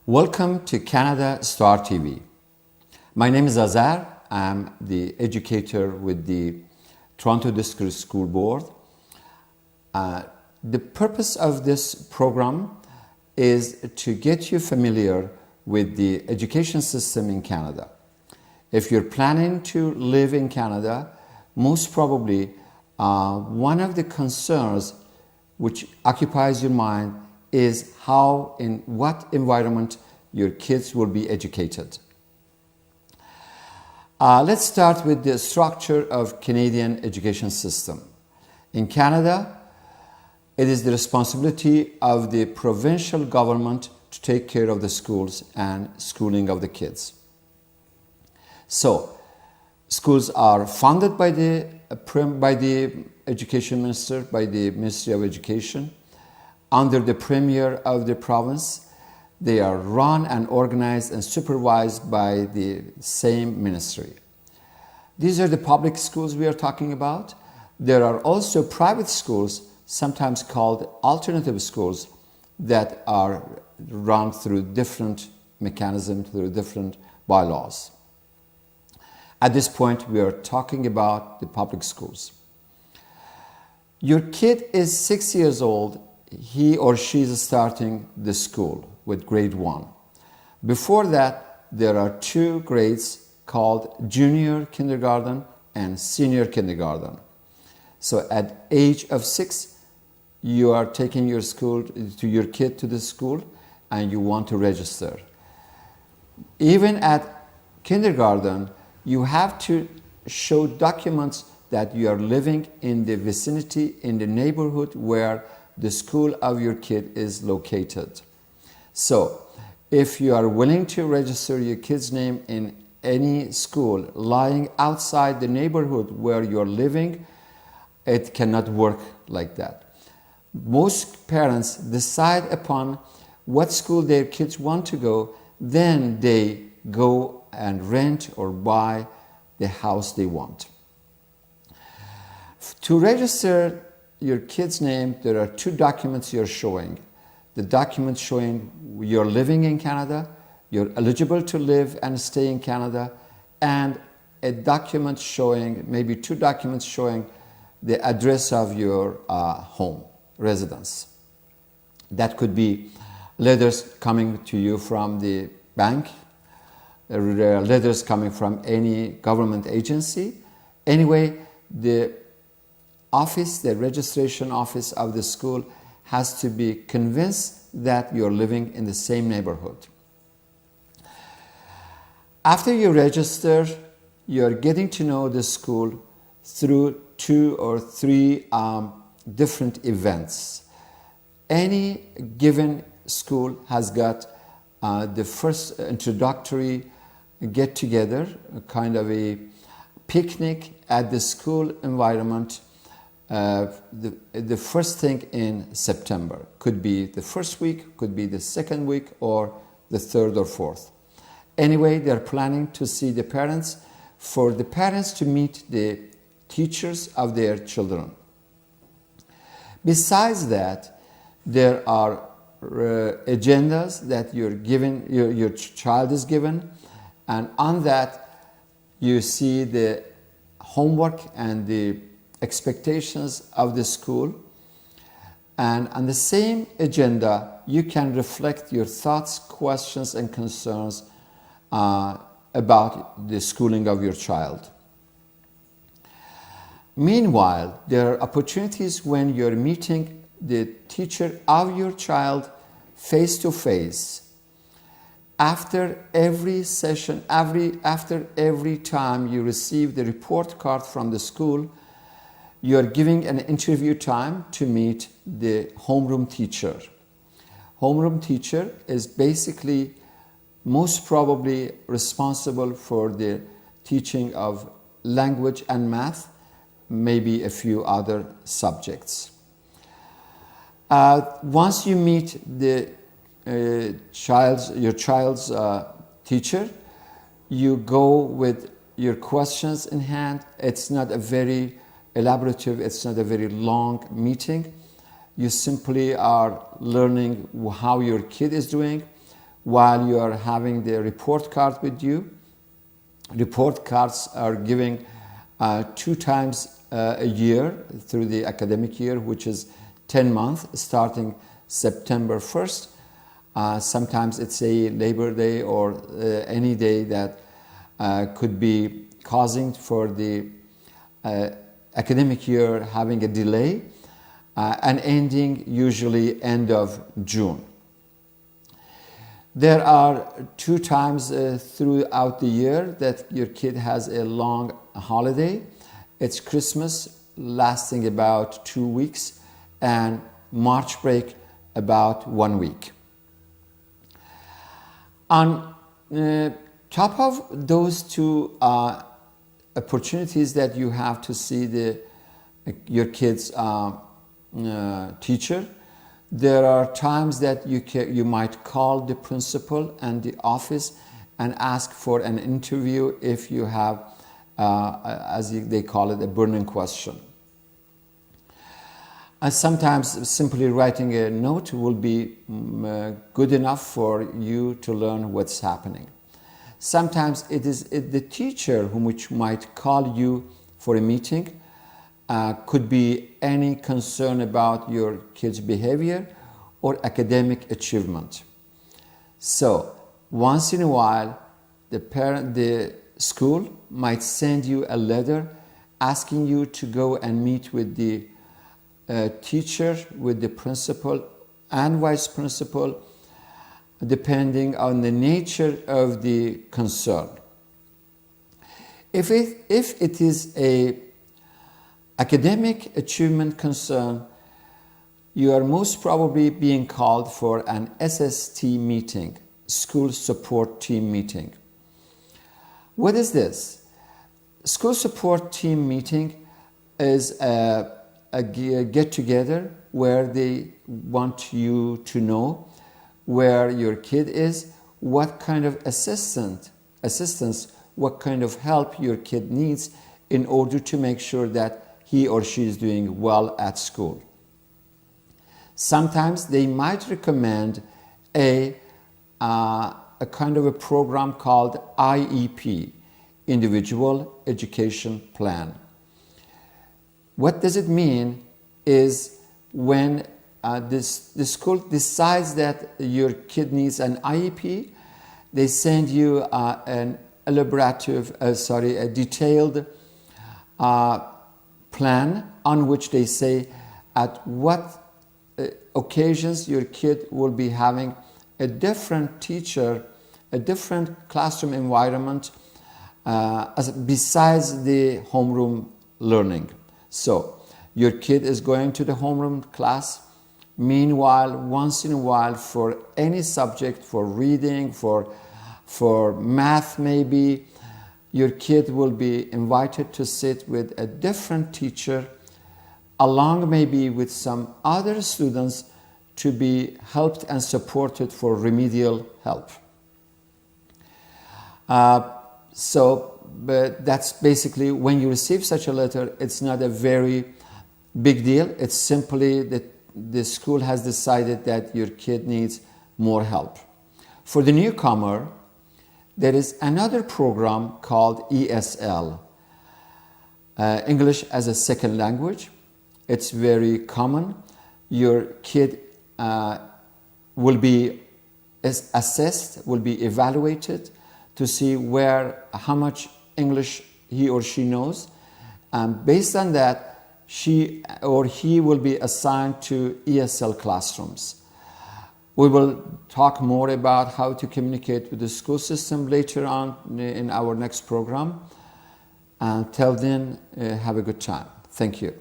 Welcome to Canada Star TV. My name is Azar. I'm the educator with the Toronto District School Board. The purpose of this program is to get you familiar with the education system in Canada. If you're planning to live in Canada, most probably one of the concerns which occupies your mind is how, in what environment your kids will be educated. Let's start with the structure of Canadian education system. In Canada, it is the responsibility of the provincial government to take care of the schools and schooling of the kids. So, schools are funded by the Education Minister, by the Ministry of Education, under the Premier of the province. They are run and organized and supervised by the same ministry. These are the public schools we are talking about. There are also private schools, sometimes called alternative schools, that are run through different mechanisms, through different bylaws. At this point, we are talking about the public schools. Your kid is 6 years old. He or she is starting the school with grade 1. Before that, there are two grades called junior kindergarten and senior kindergarten. So at age of 6, you are taking your kid to the school and you want to register. Even at kindergarten, you have to show documents that you are living in the vicinity, in the neighborhood where the school of your kid is located. So, if you are willing to register your kid's name in any school lying outside the neighborhood where you're living, it cannot work like that. Most parents decide upon what school their kids want to go, then they go and rent or buy the house they want. To register your kid's name, there are two documents you're showing. The document showing you're living in Canada, you're eligible to live and stay in Canada, and a document showing, maybe two documents showing the address of your home, residence. That could be letters coming to you from the bank, letters coming from any government agency. Anyway, the registration office of the school has to be convinced that you're living in the same neighborhood. After you register, you're getting to know the school through 2 or 3 different events. Any given school has got the first introductory get-together, kind of a picnic at the school environment. The first thing in September. Could be the first week, could be the second week, or the third or fourth. Anyway, they're planning to see the parents, for the parents to meet the teachers of their children. Besides that, there are agendas that your child is given, and on that you see the homework and the expectations of the school, and on the same agenda you can reflect your thoughts, questions and concerns about the schooling of your child. Meanwhile, there are opportunities when you're meeting the teacher of your child face to face. After every session, after every time you receive the report card from the school, you are giving an interview time to meet the homeroom teacher. Homeroom teacher is basically most probably responsible for the teaching of language and math, maybe a few other subjects. Once you meet your child's teacher, you go with your questions in hand. It's not a very elaborative, it's not a very long meeting. You simply are learning how your kid is doing, while you are having the report card with you. Report cards are giving 2 times a year through the academic year, which is 10 months, starting September 1st. Sometimes it's a Labor Day or any day that could be causing for the academic year having a delay and ending usually end of June. There are 2 times throughout the year that your kid has a long holiday. It's Christmas, lasting about 2 weeks, and March break, about 1 week. On top of those 2 opportunities that you have to see your kid's teacher, there are times that you might call the principal and the office and ask for an interview if you have, as they call it, a burning question. And sometimes simply writing a note will be good enough for you to learn what's happening. Sometimes it is the teacher which might call you for a meeting. Could be any concern about your kid's behavior or academic achievement. So once in a while, the school might send you a letter asking you to go and meet with the teacher, with the principal and vice principal, depending on the nature of the concern. If it is a academic achievement concern, you are most probably being called for an SST meeting, school support team meeting. What is this? School support team meeting is a get-together where they want you to know where your kid is, what kind of assistance, what kind of help your kid needs in order to make sure that he or she is doing well at school. Sometimes they might recommend a kind of a program called IEP, Individual Education Plan. What does it mean is when the school decides that your kid needs an IEP, they send you a detailed plan on which they say at what occasions your kid will be having a different teacher, a different classroom environment besides the homeroom learning. So your kid is going to the homeroom class. Meanwhile, once in a while, for any subject, for reading, for math maybe, your kid will be invited to sit with a different teacher, along maybe with some other students, to be helped and supported for remedial help. But that's basically, when you receive such a letter, it's not a very big deal. It's simply that the school has decided that your kid needs more help. For the newcomer, there is another program called ESL, English as a Second Language. It's very common. Your kid will be assessed, will be evaluated to see how much English he or she knows. Based on that, she or he will be assigned to ESL classrooms. We will talk more about how to communicate with the school system later on in our next program. Until then, have a good time. Thank you.